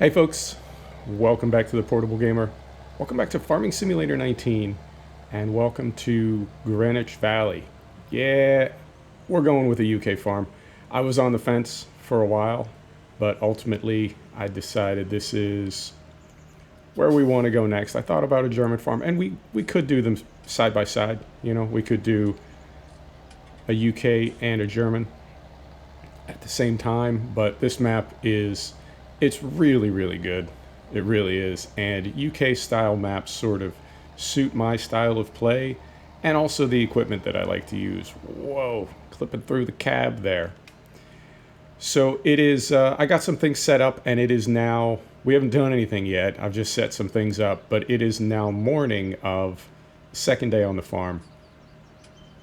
Hey folks, welcome back to the Portable Gamer. Welcome back to Farming Simulator 19, and welcome to Greenwich Valley. Yeah, we're going with a UK farm. I was on the fence for a while, but ultimately I decided this is where we want to go next. I thought about a German farm, and we could do them side by side. You know, we could do a UK and a German at the same time, but this map it's really, really good. It really is. And UK style maps sort of suit my style of play and also the equipment that I like to use. Whoa, clipping through the cab there. So it is, I got some things set up, and it is now, we haven't done anything yet. I've just set some things up, but it is now morning of the second day on the farm.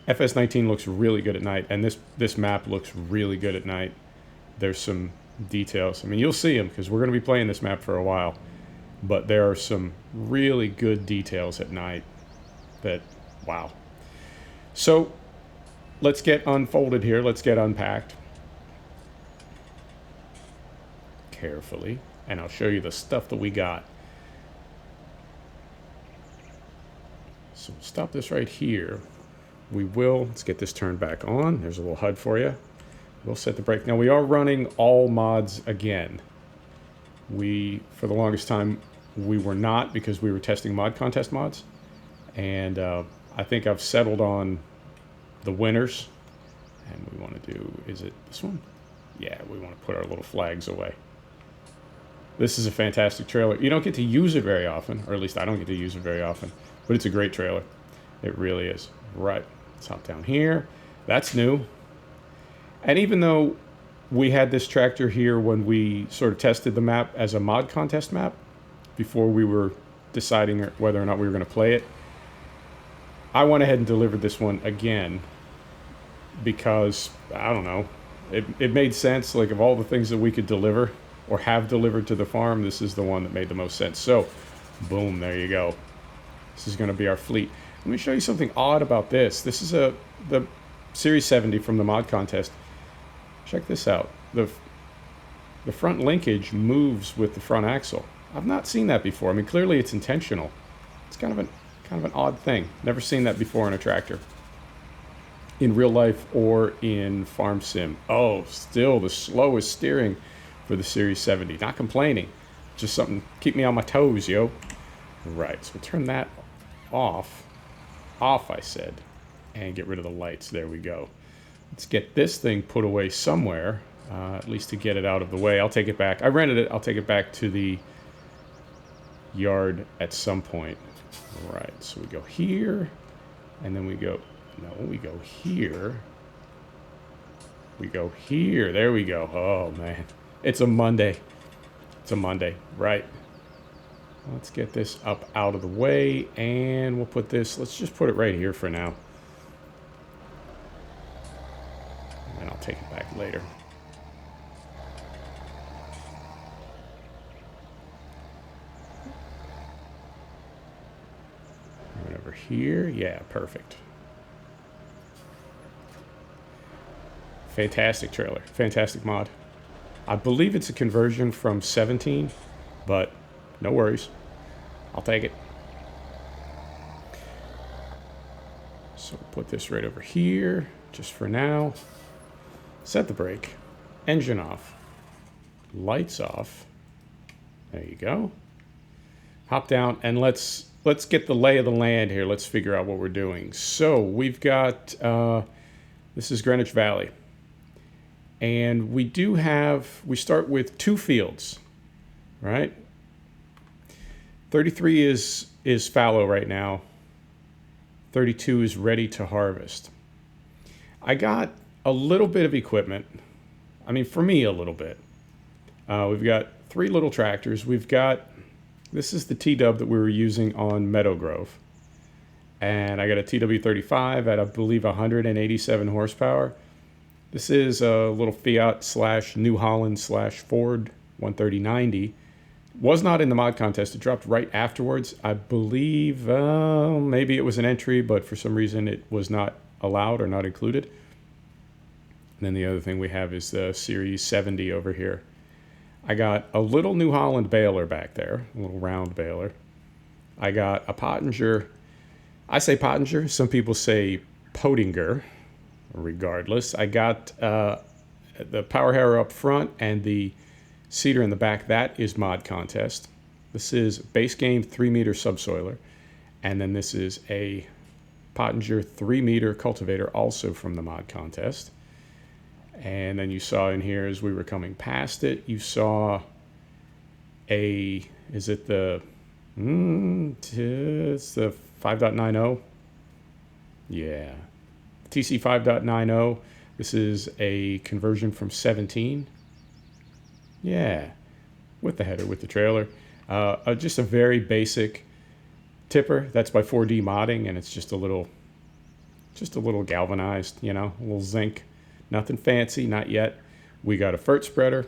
FS19 looks really good at night, and this map looks really good at night. There's some details. I mean, you'll see them because we're going to be playing this map for a while, but there are some really good details at night that, wow. So let's get unfolded here. Let's get unpacked carefully, and I'll show you the stuff that we got. So we'll stop this right here. Let's get this turned back on. There's a little HUD for you. We'll set the brake. Now we are running all mods again. For the longest time, we were not, because we were testing mod contest mods. And I think I've settled on the winners. And we want to do, is it this one? Yeah, we want to put our little flags away. This is a fantastic trailer. You don't get to use it very often, or at least I don't get to use it very often, but it's a great trailer. It really is. Right, let's hop down here. That's new. And even though we had this tractor here when we sort of tested the map as a mod contest map, before we were deciding whether or not we were going to play it, I went ahead and delivered this one again because, I don't know, it made sense. Like, of all the things that we could deliver or have delivered to the farm, this is the one that made the most sense. So, boom, there you go. This is going to be our fleet. Let me show you something odd about this. This is the Series 70 from the mod contest. Check this out. The front linkage moves with the front axle. I've not seen that before. I mean, clearly it's intentional. It's kind of an odd thing. Never seen that before in a tractor, in real life or in farm sim. Oh, still the slowest steering for the Series 70. Not complaining. Just something keep me on my toes, yo. Right. So we'll turn that off. Off, I said, and get rid of the lights. There we go. Let's get this thing put away somewhere, at least to get it out of the way. I'll take it back. I rented it. I'll take it back to the yard at some point. All right, so we go here, and then we go here. We go here. There we go. Oh, man. It's a Monday. It's a Monday, right? Let's get this up out of the way, and we'll put this, let's just put it right here for now. And I'll take it back later. Right over here. Yeah, perfect. Fantastic trailer. Fantastic mod. I believe it's a conversion from 17, but no worries. I'll take it. So we'll put this right over here, just for now. Set the brake. Engine off. Lights off. There you go. Hop down, and let's get the lay of the land here. Let's figure out what we're doing. So we've got, this is Greenwich Valley. And we start with 2 fields, right? 33 is fallow right now. 32 is ready to harvest. I got a little bit of equipment. I mean, for me, a little bit. We've got 3 little tractors. This is the T-Dub that we were using on Meadow Grove. And I got a TW35 at, I believe, 187 horsepower. This is a little Fiat / New Holland / Ford 130/90. Was not in the mod contest. It dropped right afterwards. I believe maybe it was an entry, but for some reason it was not allowed or not included. And then the other thing we have is the Series 70 over here. I got a little New Holland baler back there, a little round baler. I got a Pottinger. I say Pottinger. Some people say Pottinger. Regardless, I got the power harrow up front and the seeder in the back. That is mod contest. This is base game 3-meter subsoiler. And then this is a Pottinger 3-meter cultivator, also from the mod contest. And then you saw in here, as we were coming past it, you saw is it the, it's the 5.90? Yeah. TC 5.90. This is a conversion from 17. Yeah. With the header, with the trailer. Just a very basic tipper. That's by 4D modding, and it's just a little galvanized, a little zinc. Nothing fancy, not yet. We got a fert spreader.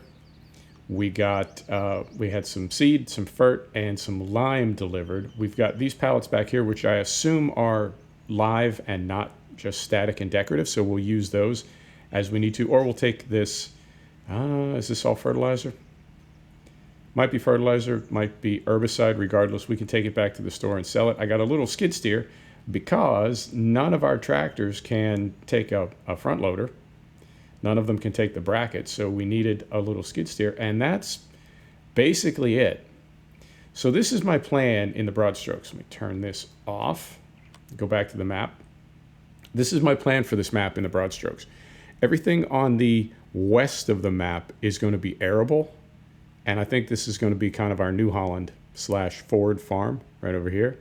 We had some seed, some fert, and some lime delivered. We've got these pallets back here, which I assume are live and not just static and decorative. So we'll use those as we need to, or we'll take this. Is this all fertilizer? Might be fertilizer, might be herbicide. Regardless, we can take it back to the store and sell it. I got a little skid steer because none of our tractors can take a front loader. None of them can take the bracket, so we needed a little skid steer, and that's basically it. So this is my plan in the broad strokes. Let me turn this off, go back to the map. This is my plan for this map in the broad strokes. Everything on the west of the map is going to be arable, and I think this is going to be kind of our New Holland / Ford farm right over here.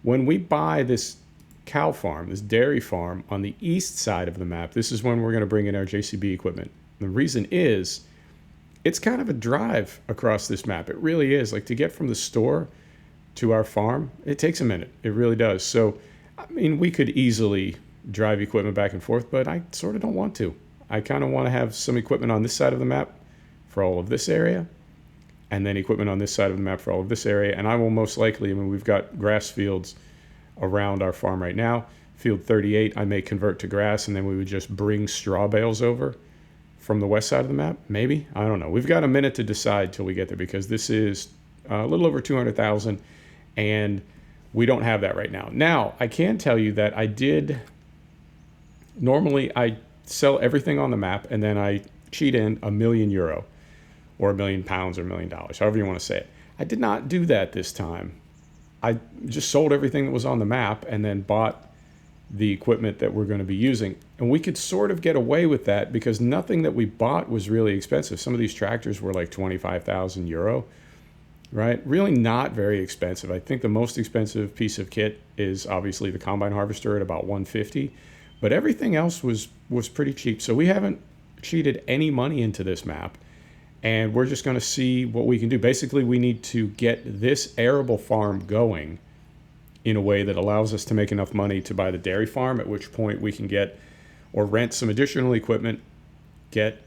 When we buy this cow farm, this dairy farm on the east side of the map, this is when we're going to bring in our JCB equipment. The reason is it's kind of a drive across this map. It really is. Like, to get from the store to our farm, it takes a minute. It really does. So, I mean, we could easily drive equipment back and forth, but I sort of don't want to. I kind of want to have some equipment on this side of the map for all of this area, and then equipment on this side of the map for all of this area. And I will most likely, we've got grass fields around our farm right now. Field 38, I may convert to grass, and then we would just bring straw bales over from the west side of the map. Maybe, I don't know. We've got a minute to decide till we get there, because this is a little over 200,000, and we don't have that right now. Now, I can tell you that normally I sell everything on the map, and then I cheat in €1 million, or £1 million, or $1 million, however you want to say it. I did not do that this time. I just sold everything that was on the map and then bought the equipment that we're going to be using. And we could sort of get away with that because nothing that we bought was really expensive. Some of these tractors were like €25,000, right? Really not very expensive. I think the most expensive piece of kit is obviously the combine harvester at about $150, but everything else was pretty cheap. So we haven't cheated any money into this map. And we're just going to see what we can do. Basically, we need to get this arable farm going in a way that allows us to make enough money to buy the dairy farm, at which point we can get or rent some additional equipment, get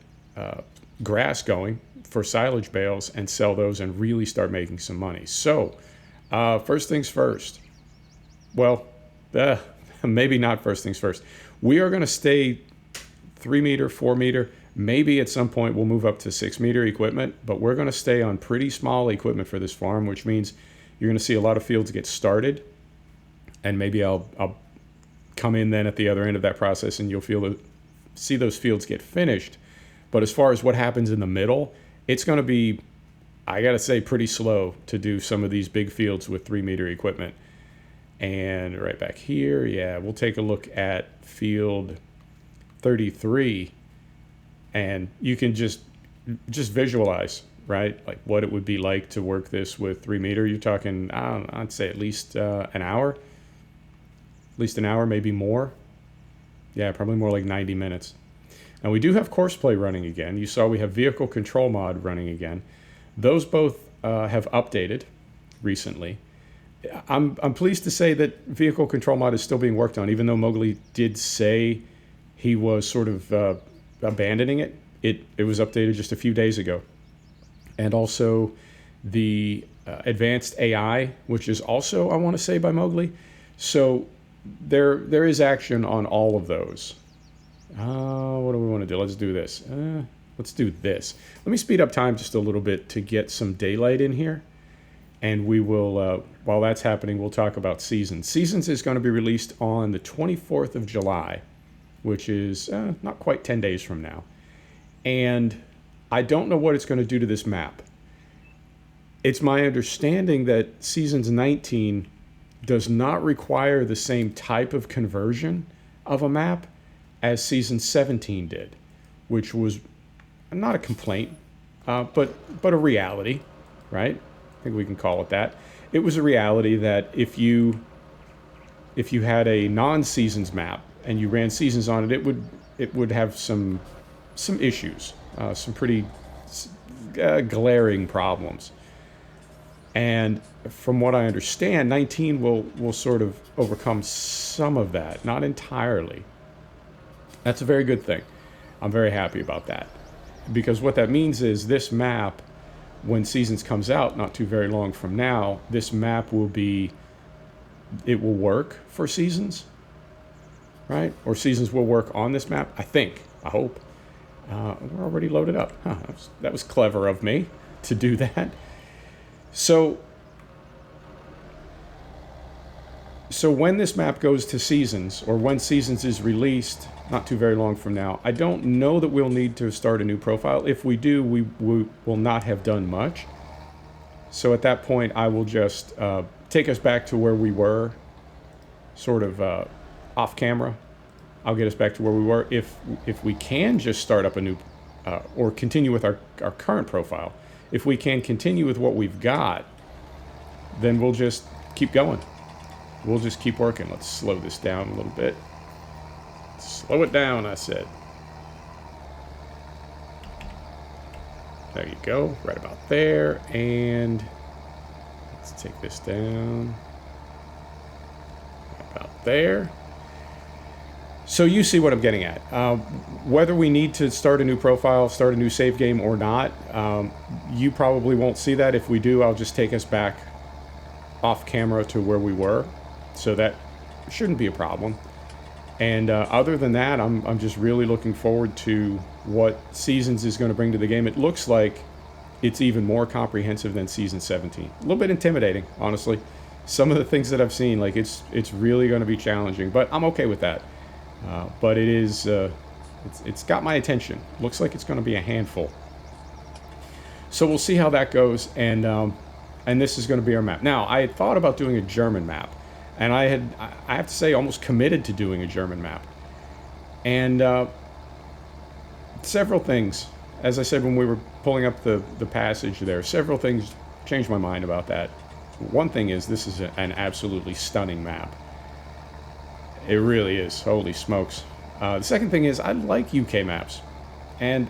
grass going for silage bales, and sell those and really start making some money. So first things first. Well, maybe not first things first. We are going to stay 3-meter, 4-meter. Maybe at some point we'll move up to 6-meter equipment, but we're going to stay on pretty small equipment for this farm, which means you're going to see a lot of fields get started, and maybe I'll come in then at the other end of that process, and you'll see those fields get finished. But as far as what happens in the middle, it's going to be, I got to say, pretty slow to do some of these big fields with 3-meter equipment. And right back here, yeah, we'll take a look at field 33. And you can just visualize, right? Like what it would be like to work this with 3-meter. You're talking, I'd say at least an hour. At least an hour, maybe more. Yeah, probably more like 90 minutes. Now we do have Courseplay running again. You saw we have Vehicle Control Mod running again. Those both have updated recently. I'm pleased to say that Vehicle Control Mod is still being worked on, even though Mowgli did say he was sort of abandoning it. It was updated just a few days ago. And also the advanced AI, which is also, I want to say, by Mowgli. So there is action on all of those. What do we want to do? Let's do this. let's do this. Let me speed up time just a little bit to get some daylight in here. And we will, while that's happening, we'll talk about Seasons. Seasons is going to be released on the 24th of July, which is not quite 10 days from now. And I don't know what it's going to do to this map. It's my understanding that Seasons 19 does not require the same type of conversion of a map as Season 17 did, which was not a complaint, but a reality, right? I think we can call it that. It was a reality that if you had a non-Seasons map and you ran Seasons on it, it would have some issues, some pretty glaring problems. And from what I understand, 19 will sort of overcome some of that, not entirely. That's a very good thing. I'm very happy about that. Because what that means is this map, when Seasons comes out, not too very long from now, this map will work for Seasons, right? Or Seasons will work on this map, I think, I hope. We're already loaded up. Huh, that was clever of me to do that. So when this map goes to Seasons, or when Seasons is released, not too very long from now, I don't know that we'll need to start a new profile. If we do, we will not have done much. So at that point, I will just take us back to where we were, sort of off camera. I'll get us back to where we were. If we can just start up a new, or continue with our current profile, if we can continue with what we've got, then we'll just keep going. We'll just keep working. Let's slow this down a little bit. Slow it down, I said. There you go, right about there. And let's take this down. Right about there. So you see what I'm getting at. Whether we need to start a new profile, start a new save game or not, you probably won't see that. If we do, I'll just take us back off camera to where we were. So that shouldn't be a problem. And other than that, I'm just really looking forward to what Seasons is going to bring to the game. It looks like it's even more comprehensive than Season 17. A little bit intimidating, honestly. Some of the things that I've seen, like it's really going to be challenging, but I'm okay with that. But it is, it's got my attention. Looks like it's going to be a handful. So we'll see how that goes, and this is going to be our map. Now, I had thought about doing a German map, and I have to say, almost committed to doing a German map. And several things, as I said when we were pulling up the passage there, several things changed my mind about that. One thing is, this is an absolutely stunning map. It really is. Holy smokes. The second thing is, I like UK maps. And,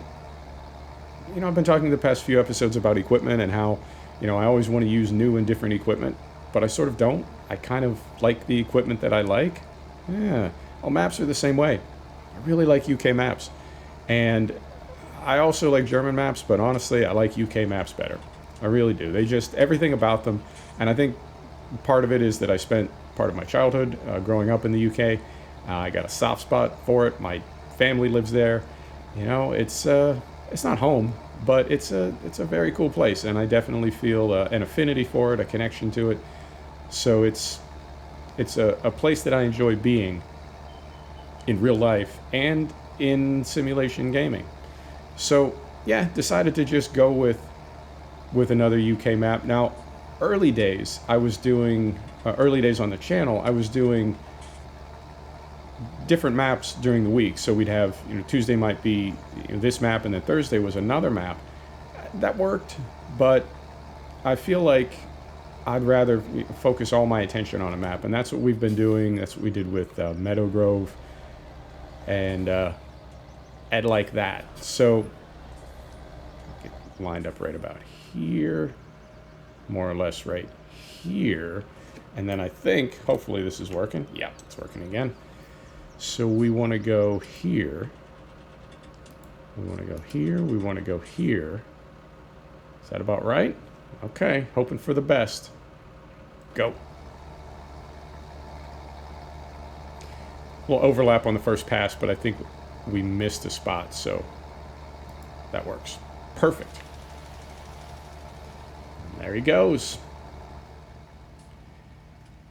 I've been talking the past few episodes about equipment and how, I always want to use new and different equipment, but I sort of don't. I kind of like the equipment that I like. Yeah. Well, maps are the same way. I really like UK maps. And I also like German maps, but honestly, I like UK maps better. I really do. They just, everything about them. And I think part of it is that I spent part of my childhood growing up in the UK. I got a soft spot for it. My family lives there. It's not home, but it's a very cool place, and I definitely feel an affinity for it, a connection to it. So it's a place that I enjoy being in real life and in simulation gaming. So yeah, decided to just go with another UK map. Now, early days I was doing. Early days on the channel, I was doing different maps during the week. So we'd have, Tuesday might be this map, and then Thursday was another map. That worked, but I feel like I'd rather focus all my attention on a map, and that's what we've been doing. That's what we did with Meadow Grove and like that. So get lined up right about here, more or less right here. And then I think, hopefully this is working. Yeah, it's working again. So we want to go here. We want to go here. We want to go here. Is that about right? Okay, hoping for the best. Go. A little overlap on the first pass, but I think we missed a spot, so That works. Perfect. There he goes.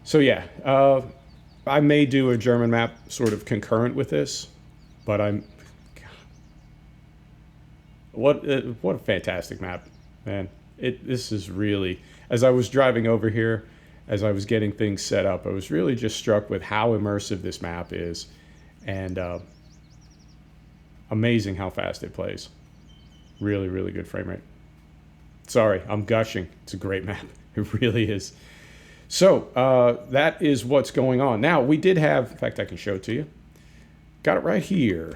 So yeah, I may do a German map sort of concurrent with this, but what a fantastic map, man. This is really, as I was driving over here, as I was getting things set up, I was really just struck with how immersive this map is, and amazing how fast it plays. Really, really good frame rate. Sorry, I'm gushing. It's a great map. It really is. So that is what's going on. Now, we did have, in fact, I can show it to you. Got it right here.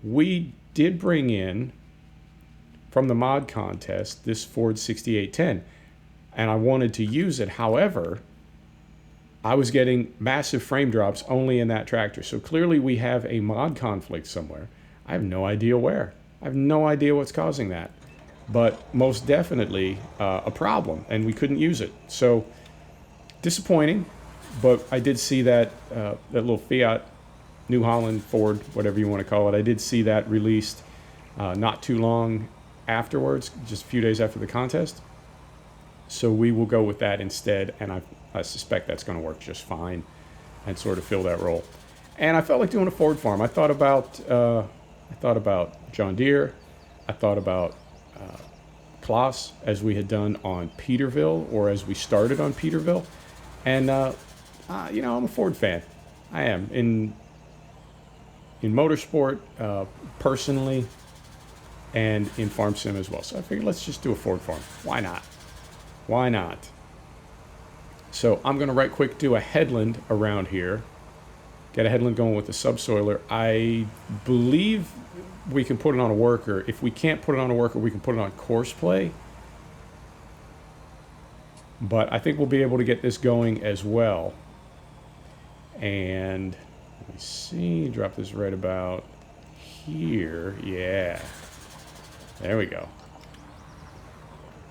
We did bring in, from the mod contest, this Ford 6810. And I wanted to use it. However, I was getting massive frame drops only in that tractor. So clearly we have a mod conflict somewhere. I have no idea where. I have no idea what's causing that. But most definitely a problem, and we couldn't use it. So disappointing, but I did see that that little Fiat, New Holland, Ford, whatever you want to call it, I did see that released not too long afterwards, just a few days after the contest. So we will go with that instead, and I suspect that's going to work just fine and sort of fill that role. And I felt like doing a Ford farm. I thought about John Deere. I thought about Klaas, as we had done on Peterville, or as we started on Peterville. And you know, I'm a Ford fan. I am in motorsport personally, and in farm sim as well. So I figured let's just do a Ford farm. Why not? Why not? So I'm going to right quick do a headland around here. Get a headland going with the subsoiler. I believe we can put it on a worker. If we can't put it on a worker, we can put it on course play. But I think we'll be able to get this going as well. And let me see, drop this right about here. Yeah. There we go.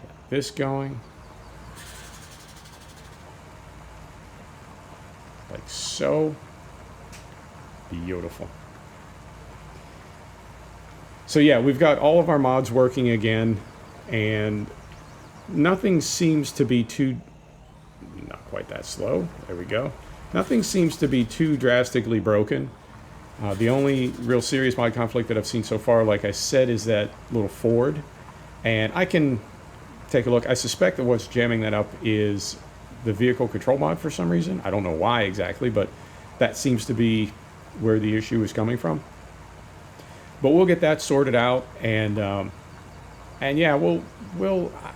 Got this going. Like so. Beautiful. So yeah, we've got all of our mods working again, and nothing seems to be too, not quite that slow. There we go. Nothing seems to be too drastically broken. The only real serious mod conflict that I've seen so far, like I said, is that little Ford. And I can take a look. I suspect that what's jamming that up is the vehicle control mod for some reason. I don't know why exactly, but that seems to be where the issue is coming from. But we'll get that sorted out, and yeah, we'll.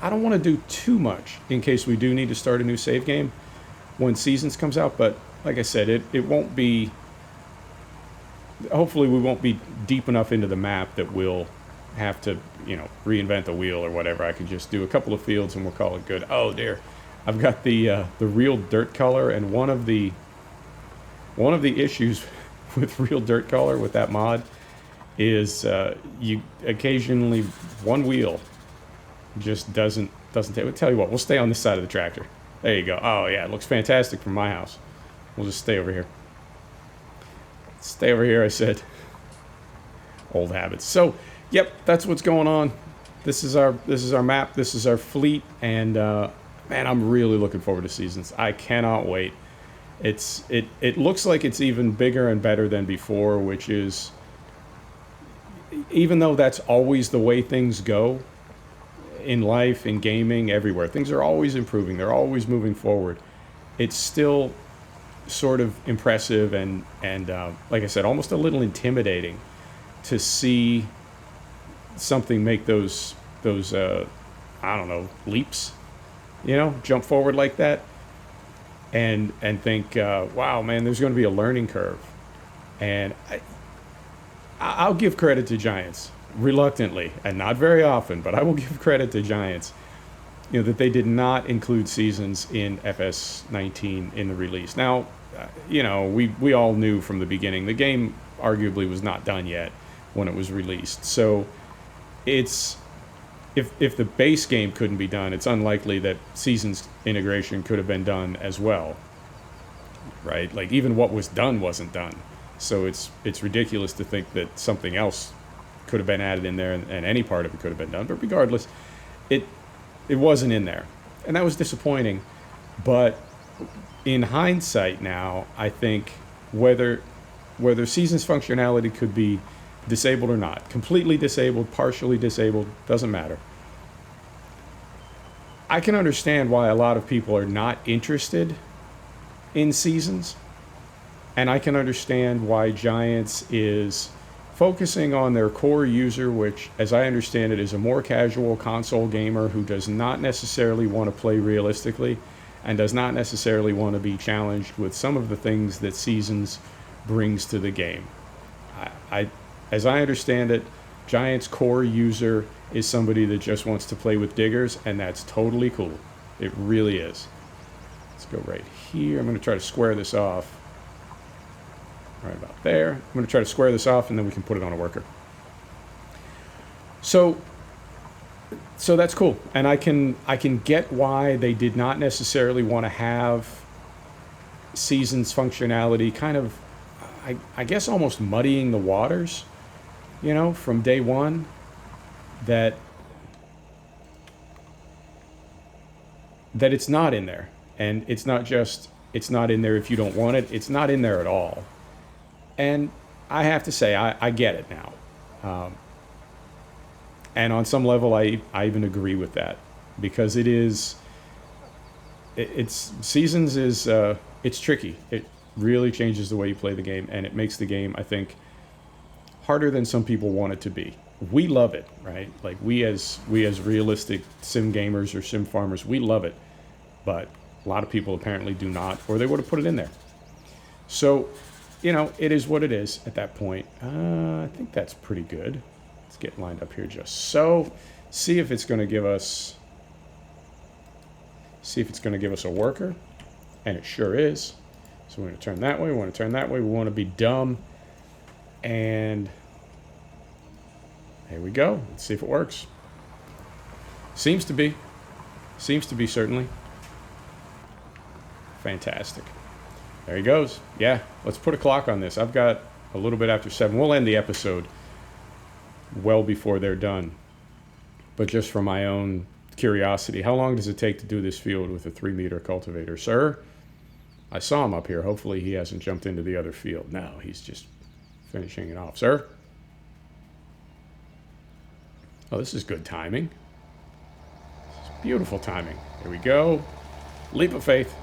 I don't want to do too much in case we do need to start a new save game when Seasons comes out. But like I said, it won't be. Hopefully, we won't be deep enough into the map that we'll have to, you know, reinvent the wheel or whatever. I can just do a couple of fields and we'll call it good. Oh dear, I've got the real dirt color, and one of the issues with real dirt color with that mod is you occasionally one wheel just doesn't take. I'll tell you what, we'll stay on this side of the tractor. There you go. Oh yeah, it looks fantastic from my house. We'll just stay over here. Stay over here, I said. Old habits. So, yep, that's what's going on. This is our map. This is our fleet, and man, I'm really looking forward to Seasons. I cannot wait. It looks like it's even bigger and better than before, which is, even though that's always the way things go in life, in gaming, everywhere, things are always improving. They're always moving forward. It's still sort of impressive and like I said, almost a little intimidating to see something make those I don't know, leaps, you know, jump forward like that, and think, wow, man, there's going to be a learning curve. And I'll give credit to Giants, reluctantly, and not very often, but I will give credit to Giants, you know, that they did not include Seasons in FS19 in the release. Now, you know, we all knew from the beginning the game arguably was not done yet when it was released. So it's, if the base game couldn't be done, it's unlikely that Seasons integration could have been done as well, right? Like, even what was done wasn't done. So it's ridiculous to think that something else could have been added in there, and any part of it could have been done. But regardless, it wasn't in there, and that was disappointing. But in hindsight now, I think whether seasons functionality could be disabled or not, completely disabled, partially disabled, doesn't matter. I can understand why a lot of people are not interested in seasons, and I can understand why Giants is focusing on their core user, which, as I understand it, is a more casual console gamer who does not necessarily want to play realistically and does not necessarily want to be challenged with some of the things that Seasons brings to the game. As I understand it, Giants' core user is somebody that just wants to play with diggers, and that's totally cool. It really is. Let's go right here. I'm going to try to square this off. Right about there. I'm going to try to square this off, and then we can put it on a worker. So that's cool, and I can get why they did not necessarily want to have Seasons functionality, kind of, I guess, almost muddying the waters, from day one. That it's not in there, and it's not in there if you don't want it. It's not in there at all. And I have to say, I get it now. And on some level, I even agree with that, because Seasons is, it's tricky. It really changes the way you play the game, and it makes the game, I think, harder than some people want it to be. We love it, right? Like we as realistic sim gamers or sim farmers, we love it. But a lot of people apparently do not, or they would have put it in there. So, it is what it is at that point. I think that's pretty good. Let's get lined up here just so. See if it's going to give us a worker. And it sure is. So we're going to turn that way. We want to turn that way. We want to be dumb. And here we go. Let's see if it works. Seems to be, certainly. Fantastic. There he goes. Yeah, let's put a clock on this. I've got a little bit after 7. We'll end the episode well before they're done. But just for my own curiosity, how long does it take to do this field with a 3-meter cultivator? Sir, I saw him up here. Hopefully he hasn't jumped into the other field. No, he's just finishing it off. Sir? Oh, this is good timing. This is beautiful timing. Here we go. Leap of faith.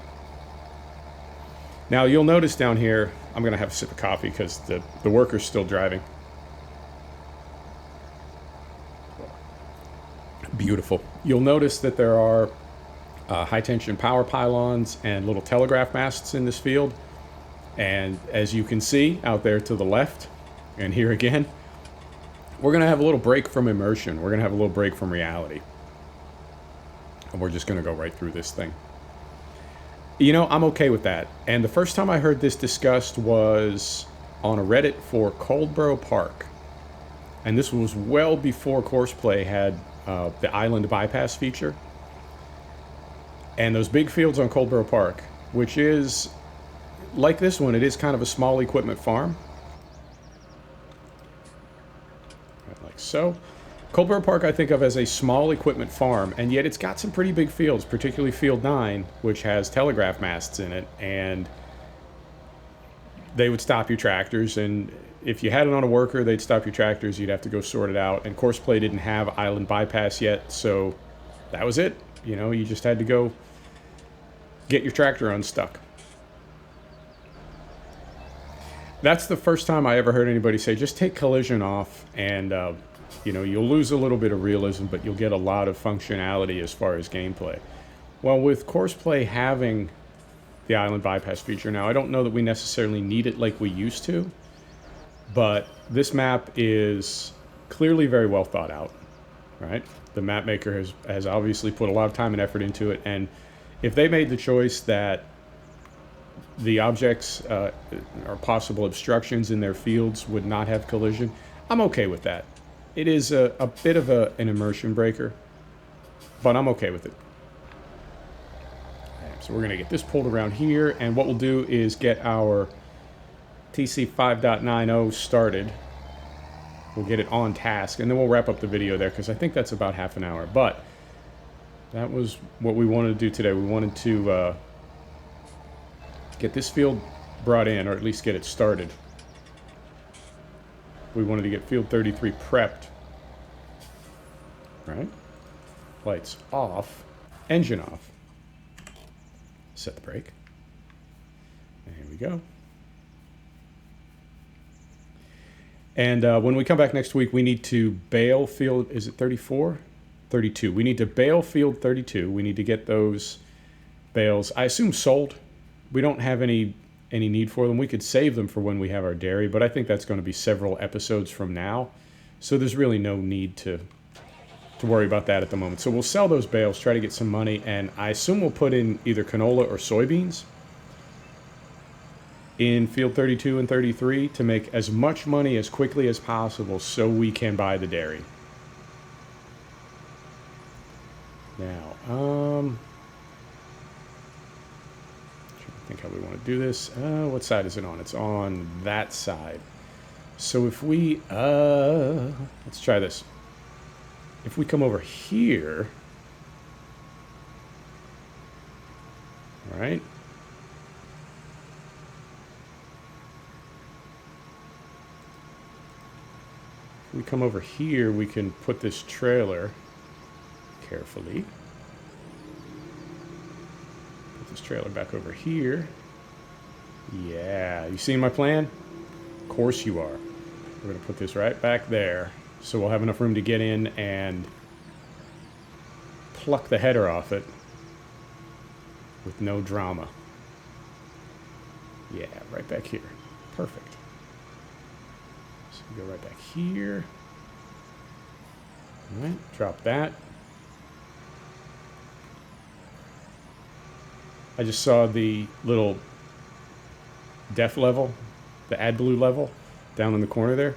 Now, you'll notice down here, I'm going to have a sip of coffee because the worker's still driving. Beautiful. You'll notice that there are high-tension power pylons and little telegraph masts in this field. And as you can see out there to the left, and here again, we're going to have a little break from immersion. We're going to have a little break from reality. And we're just going to go right through this thing. I'm okay with that. And the first time I heard this discussed was on a Reddit for Coldborough Park. And this was well before Courseplay had the island bypass feature. And those big fields on Coldborough Park, which is, like this one, it is kind of a small equipment farm. Like so. Coldborough Park I think of as a small equipment farm, and yet it's got some pretty big fields, particularly Field 9, which has telegraph masts in it, and they would stop your tractors, and if you had it on a worker, they'd stop your tractors, you'd have to go sort it out, and Courseplay didn't have island bypass yet, so that was it. You just had to go get your tractor unstuck. That's the first time I ever heard anybody say, just take collision off, and you'll lose a little bit of realism, but you'll get a lot of functionality as far as gameplay. Well, with Courseplay having the island bypass feature now, I don't know that we necessarily need it like we used to, but this map is clearly very well thought out, right? The map maker has obviously put a lot of time and effort into it, and if they made the choice that the objects or possible obstructions in their fields would not have collision, I'm okay with that. It is a bit of an immersion breaker, but I'm okay with it. So we're going to get this pulled around here, and what we'll do is get our TC 5.90 started. We'll get it on task, and then we'll wrap up the video there because I think that's about half an hour. But that was what we wanted to do today. We wanted to get this field brought in, or at least get it started. We wanted to get field 33 prepped. Right? Lights off. Engine off. Set the brake. And here we go. And when we come back next week, we need to bale field, is it 34? 32. We need to bale field 32. We need to get those bales, I assume, sold. We don't have any need for them. We could save them for when we have our dairy, but I think that's going to be several episodes from now. So there's really no need to worry about that at the moment. So we'll sell those bales, try to get some money, and I assume we'll put in either canola or soybeans in field 32 and 33 to make as much money as quickly as possible so we can buy the dairy. Now, trying to think how we want to do this. What side is it on? It's on that side. So if we, let's try this. If we come over here, all right? If we come over here, we can put this trailer carefully. Put this trailer back over here. Yeah, you seeing my plan? Of course you are. We're going to put this right back there, so we'll have enough room to get in and pluck the header off it with no drama. Yeah, right back here. Perfect. So we go right back here. All right, drop that. I just saw the little def level, the AdBlue level down in the corner there.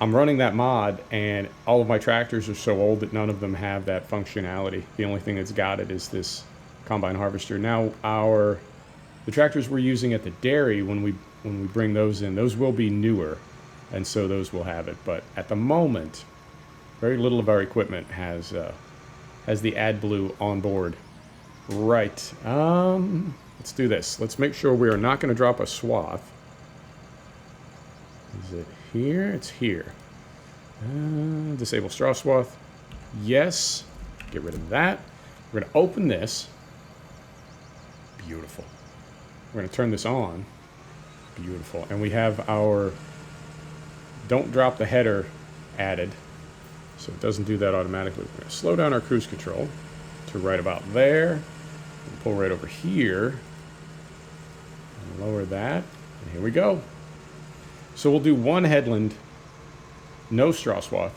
I'm running that mod, and all of my tractors are so old that none of them have that functionality. The only thing that's got it is this combine harvester. Now, the tractors we're using at the dairy, when we bring those in, those will be newer, and so those will have it. But at the moment, very little of our equipment has the AdBlue on board. Right. Let's do this. Let's make sure we are not going to drop a swath. Is it here? It's here. Disable straw swath. Yes. Get rid of that. We're going to open this. Beautiful. We're going to turn this on. Beautiful. And we have our don't drop the header added, so it doesn't do that automatically. We're going to slow down our cruise control to right about there. We'll pull right over here. And lower that. And here we go. So we'll do one headland, no straw swath.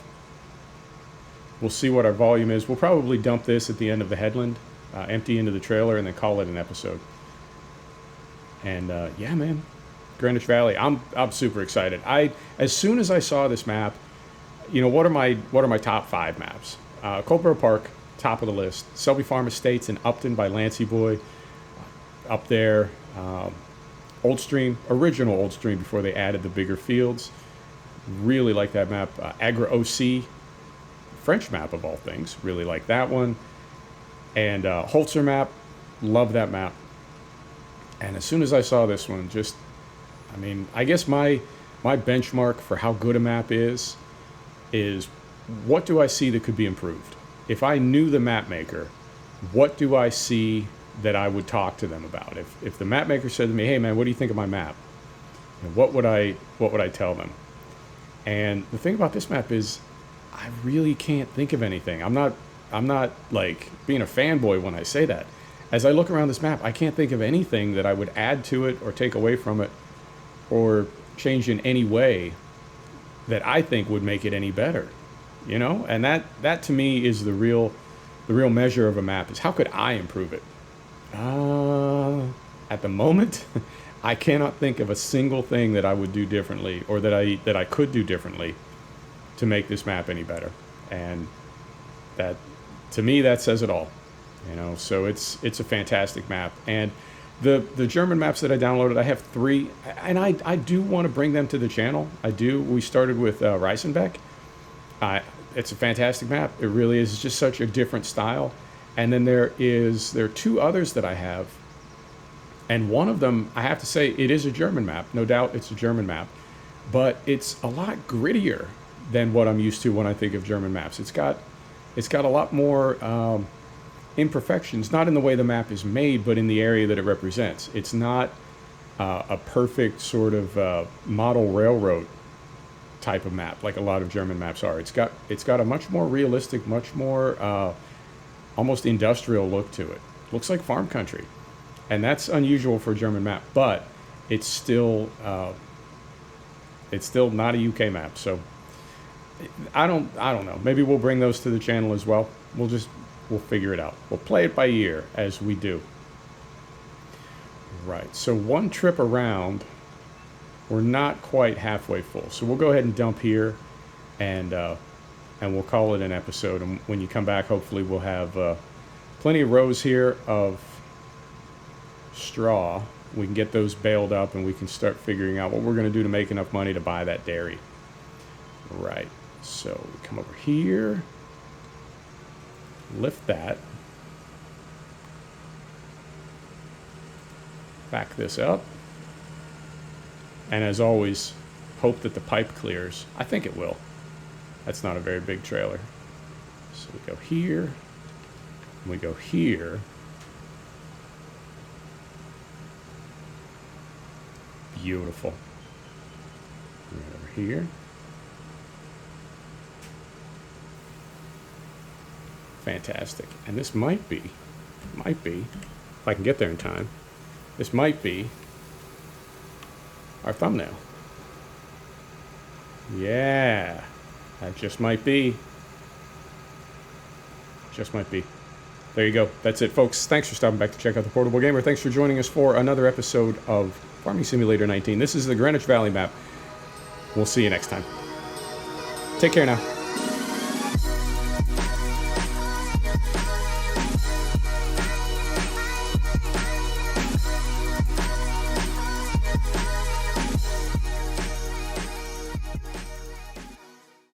We'll see what our volume is. We'll probably dump this at the end of the headland, empty into the trailer, and then call it an episode. And yeah, man, Greenwich Valley. I'm super excited. As soon as I saw this map, you know, what are my top 5 maps? Colborough Park, top of the list. Selby Farm Estates in Upton by Lancey Boy, up there. Old Stream, original Old Stream before they added the bigger fields. Really like that map. Agra OC, French map of all things. Really like that one. And Holzer map, love that map. And as soon as I saw this one, I mean, I guess my benchmark for how good a map is what do I see that could be improved? If I knew the map maker, what do I see that I would talk to them about? If the map maker said to me, "Hey man, what do you think of my map?" And what would I tell them? And the thing about this map is I really can't think of anything. I'm not like being a fanboy when I say that. As I look around this map, I can't think of anything that I would add to it or take away from it or change in any way that I think would make it any better. You know? And that to me is the real measure of a map, is how could I improve it? At the moment, I cannot think of a single thing that I would do differently, or that I could do differently to make this map any better. And that, to me, that says it all. You know, so it's a fantastic map. And The German maps that I downloaded, I have 3, and I do want to bring them to the channel. I do. We started with Reisenbeck. It's a fantastic map. It really is. It's just such a different style. And then there are 2 others that I have, and one of them, I have to say, it is a German map. No doubt it's a German map, but it's a lot grittier than what I'm used to when I think of German maps. It's got a lot more imperfections, not in the way the map is made, but in the area that it represents. It's not a perfect sort of model railroad type of map like a lot of German maps are. It's got a much more realistic, much more almost industrial look to it. Looks like farm country, and that's unusual for a German map. But it's still not a UK map. So I don't know. Maybe we'll bring those to the channel as well. We'll figure it out. We'll play it by ear as we do. Right. So one trip around, we're not quite halfway full. So we'll go ahead and dump here, and we'll call it an episode. And when you come back, hopefully we'll have plenty of rows here of straw. We can get those baled up, and we can start figuring out what we're going to do to make enough money to buy that dairy. Right. So we come over here, lift that, back this up, and as always, hope that the pipe clears. I think it will. That's not a very big trailer. So we go here, and we go here. Beautiful. Right over here. Fantastic. And this might be, if I can get there in time, this might be our thumbnail. Yeah, that just might be. Just might be. There you go. That's it, folks. Thanks for stopping back to check out the Portable Gamer. Thanks for joining us for another episode of Farming Simulator 19. This is the Greenwich Valley map. We'll see you next time. Take care now.